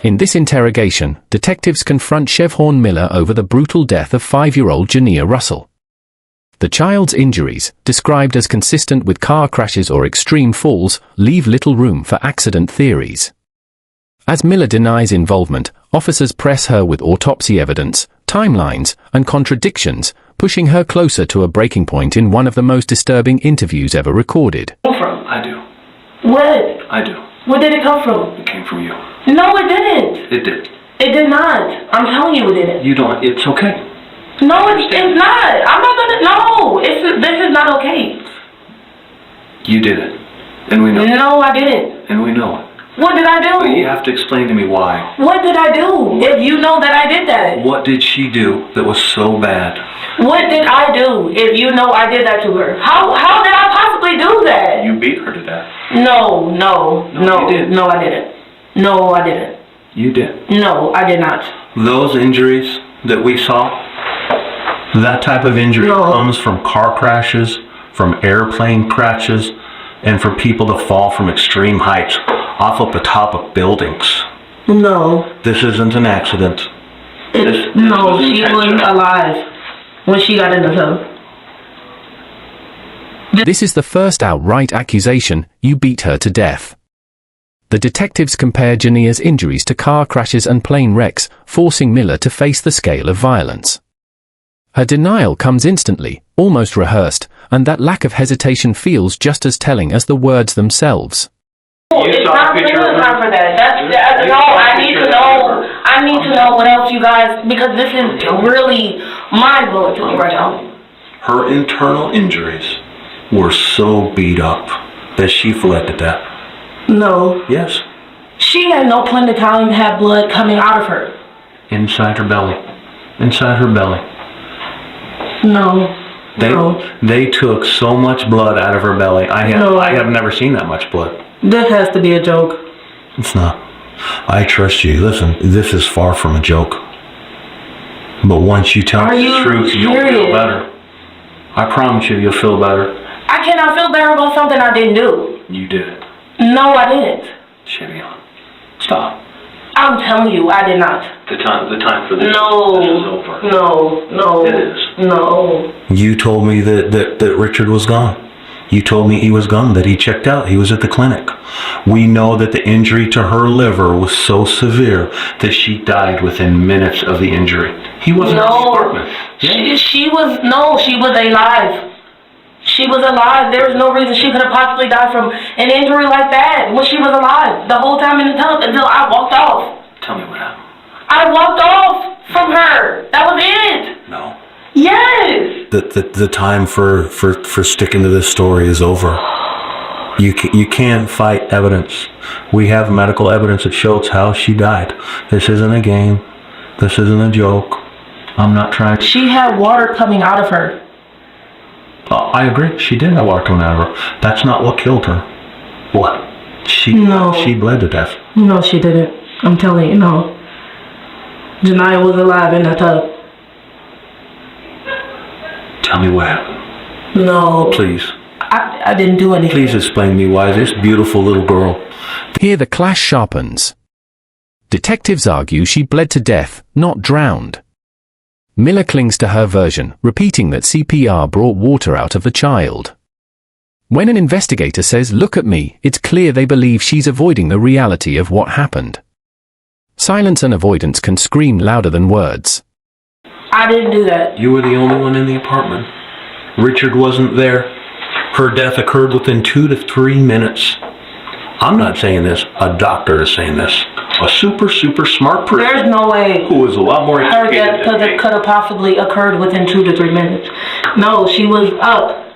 In this interrogation, detectives confront Shevhaun Miller over the brutal death of 5-year-old Janiyah Russell. The child's injuries, described as consistent with car crashes or extreme falls, leave little room for accident theories. As Miller denies involvement, officers press her with autopsy evidence, timelines, and contradictions, pushing her closer to a breaking point in one of the most disturbing interviews ever recorded. From? I do. What? I do. Where did it come from? It came from you. No, it didn't. It did. It did not. I'm telling you it didn't. You don't. It's okay. No, it's not. I'm not gonna. No, this is not okay. You did it. And we know. No, I didn't. And we know it. What did I do? But you have to explain to me why. What did I do? If you know that I did that. What did she do that was so bad? What did I do if you know I did that to her? How did I possibly do that? You beat her to death. No, you did. No, I didn't. No, I didn't. You did. No, I did not. Those injuries that we saw, that type of injury comes from car crashes, from airplane crashes, and for people to fall from extreme heights off of the top of buildings. No. This isn't an accident. No, she was alive when she got in the tub. This is the first outright accusation: you beat her to death. The detectives compare Janiyah's injuries to car crashes and plane wrecks, forcing Miller to face the scale of violence. Her denial comes instantly, almost rehearsed, and that lack of hesitation feels just as telling as the words themselves. It's not time for that. No, I need to know. I need to know what else you guys, because this is really mind-blowing to me right now. Her internal injuries were so beat up that she fled to death. No. Yes. She had no point in time to have blood coming out of her. Inside her belly. Inside her belly. No. They took so much blood out of her belly. I have never seen that much blood. This has to be a joke. It's not. I trust you. Listen, this is far from a joke. But once you tell me the truth, you'll feel better. I promise you'll feel better. I cannot feel better about something I didn't do. You did it. No, I didn't. Shevhaun, stop. I'm telling you, I did not. The time for this is over. No. It is. No. You told me that Richard was gone. You told me he was gone, that he checked out. He was at the clinic. We know that the injury to her liver was so severe that she died within minutes of the injury. He wasn't in the apartment. She was alive. She was alive. There was no reason she could have possibly died from an injury like that when she was alive the whole time in the tub until I walked off. Tell me what happened. I walked off from her. That was it. No. Yes. The time for sticking to this story is over. You can't fight evidence. We have medical evidence that shows how she died. This isn't a game. This isn't a joke. I'm not trying to... She had water coming out of her. I agree. She did have water coming out of her. That's not what killed her. What? She bled to death. No, she didn't. I'm telling you, no. Janiyah was alive in the tub. Tell me what happened. No. Please. I didn't do anything. Please explain to me why this beautiful little girl... Here the clash sharpens. Detectives argue she bled to death, not drowned. Miller clings to her version, repeating that CPR brought water out of the child. When an investigator says, "Look at me," it's clear they believe she's avoiding the reality of what happened. Silence and avoidance can scream louder than words. I didn't do that. You were the only one in the apartment. Richard wasn't there. Her death occurred within 2 to 3 minutes. I'm not saying this. A doctor is saying this. A super smart person. There's no way. Who was a lot more educated her death could have possibly occurred within 2 to 3 minutes. No, she was up.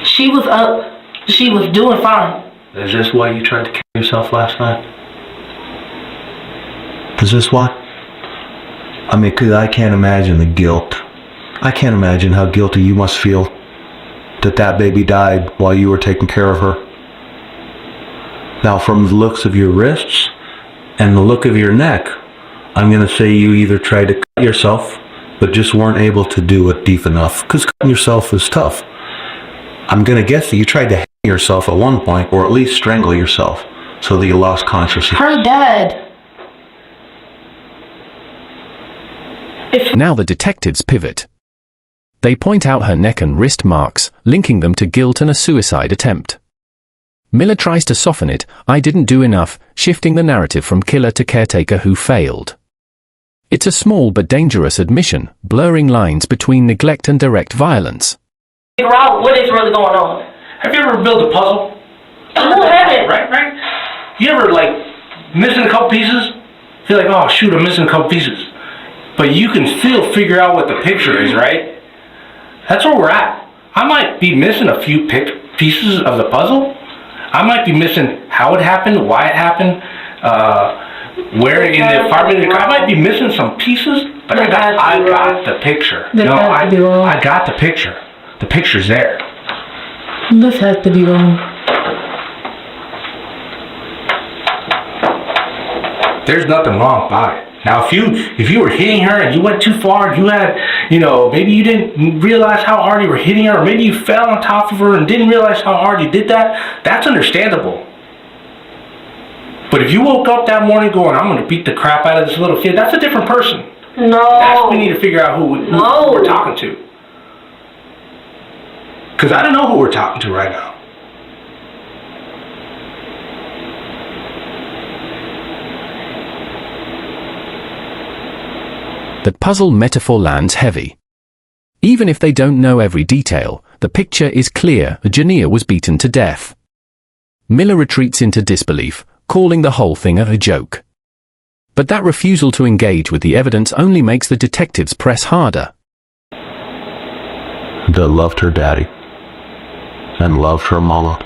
She was up. She was doing fine. Is this why you tried to kill yourself last night? Is this why? I mean, 'cause I can't imagine the guilt. I can't imagine how guilty you must feel that baby died while you were taking care of her. Now, from the looks of your wrists and the look of your neck, I'm going to say you either tried to cut yourself, but just weren't able to do it deep enough, because cutting yourself is tough. I'm going to guess that you tried to hang yourself at one point, or at least strangle yourself, so that you lost consciousness. Her dad. Now the detectives pivot. They point out her neck and wrist marks, linking them to guilt and a suicide attempt. Miller tries to soften it, "I didn't do enough," shifting the narrative from killer to caretaker who failed. It's a small but dangerous admission, blurring lines between neglect and direct violence. Figure out what is really going on. Have you ever built a puzzle? Who haven't? Right? You ever, like, missing a couple pieces? You're like, oh, shoot, I'm missing a couple pieces. But you can still figure out what the picture is, right? That's where we're at. I might be missing a few pieces of the puzzle. I might be missing how it happened, why it happened, where in the apartment. I might be missing some pieces, but I got the picture. No, I got the picture. The picture's there. This has to be wrong. There's nothing wrong about it. Now, if you were hitting her and you went too far, you had, maybe you didn't realize how hard you were hitting her, or maybe you fell on top of her and didn't realize how hard you did that, that's understandable. But if you woke up that morning going, "I'm going to beat the crap out of this little kid," that's a different person. No. That's what we need to figure out who we're talking to. Because I don't know who we're talking to right now. That puzzle metaphor lands heavy. Even if they don't know every detail, the picture is clear: Janiyah was beaten to death. Miller retreats into disbelief, calling the whole thing a joke. But that refusal to engage with the evidence only makes the detectives press harder. That loved her daddy. And loved her mama.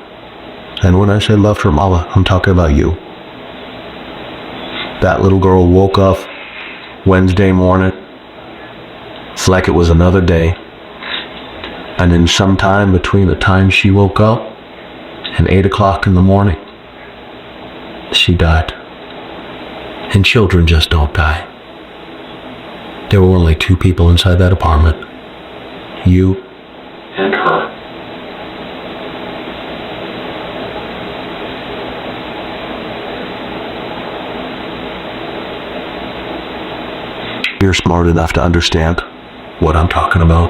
And when I say loved her mama, I'm talking about you. That little girl woke up Wednesday morning. It's like it was another day. And then sometime between the time she woke up and 8 o'clock in the morning, she died. And children just don't die. There were only 2 people inside that apartment. You and her. You're smart enough to understand what I'm talking about.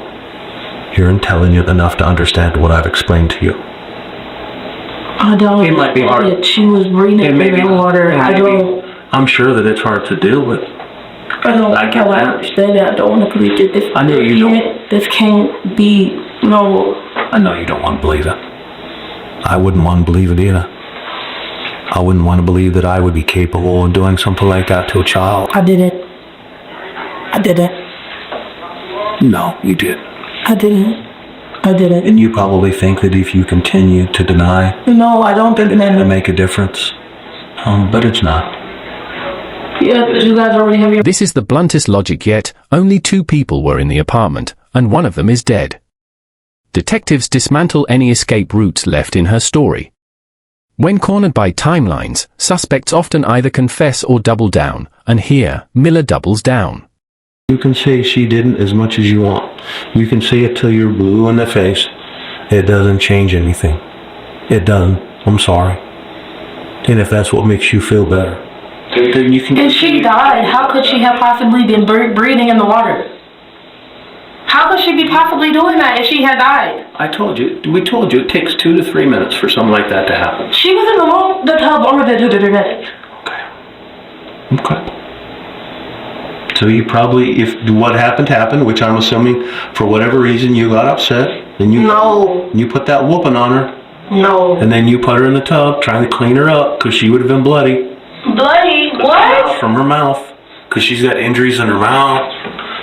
You're intelligent enough to understand what I've explained to you. I don't. It might be hard. She was breathing in water. I'm sure that it's hard to deal with. I understand that. I don't want to believe that this. I know you don't. This can't be normal. I know you don't want to believe it. I wouldn't want to believe it either. I wouldn't want to believe that I would be capable of doing something like that to a child. I didn't. No, you did. I didn't. And you probably think that if you continue to deny, No, I don't think that. it'll make a difference. But it's not. Yeah, you guys already have your. This is the bluntest logic yet. Only 2 people were in the apartment, and one of them is dead. Detectives dismantle any escape routes left in her story. When cornered by timelines, suspects often either confess or double down, and here, Miller doubles down. You can say she didn't as much as you want. You can say it till you're blue in the face. It doesn't change anything. It doesn't. I'm sorry. And if that's what makes you feel better, then you can. And she died. How could she have possibly been breathing in the water? How could she be possibly doing that if she had died? We told you it takes 2 to 3 minutes for something like that to happen. She was in the tub over the medic. Okay. So you probably, if what happened, which I'm assuming for whatever reason you got upset, then you put that whooping on her. No. And then you put her in the tub trying to clean her up because she would have been bloody. Bloody? What? From her mouth. Because she's got injuries in her mouth.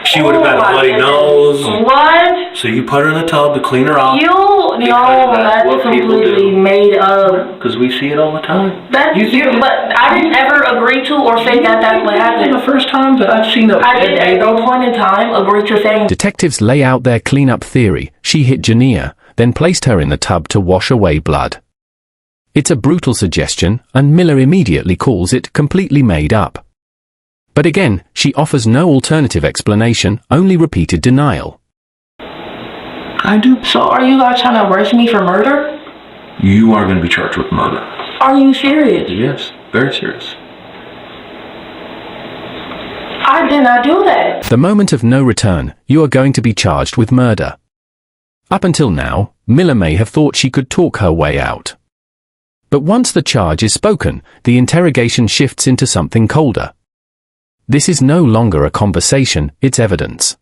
She would have had a bloody nose. What? So you put her in the tub to clean her off. That's completely made up. Because we see it all the time. But I didn't ever agree to or say that's what happened. The first time that I've seen it. I didn't at no point in time agree to saying. Detectives lay out their cleanup theory. She hit Janiyah, then placed her in the tub to wash away blood. It's a brutal suggestion, and Miller immediately calls it completely made up. But again, she offers no alternative explanation, only repeated denial. I do. So are you guys trying to arrest me for murder? You are going to be charged with murder. Are you serious? Yes, very serious. I did not do that. The moment of no return, you are going to be charged with murder. Up until now, Miller may have thought she could talk her way out. But once the charge is spoken, the interrogation shifts into something colder. This is no longer a conversation, it's evidence.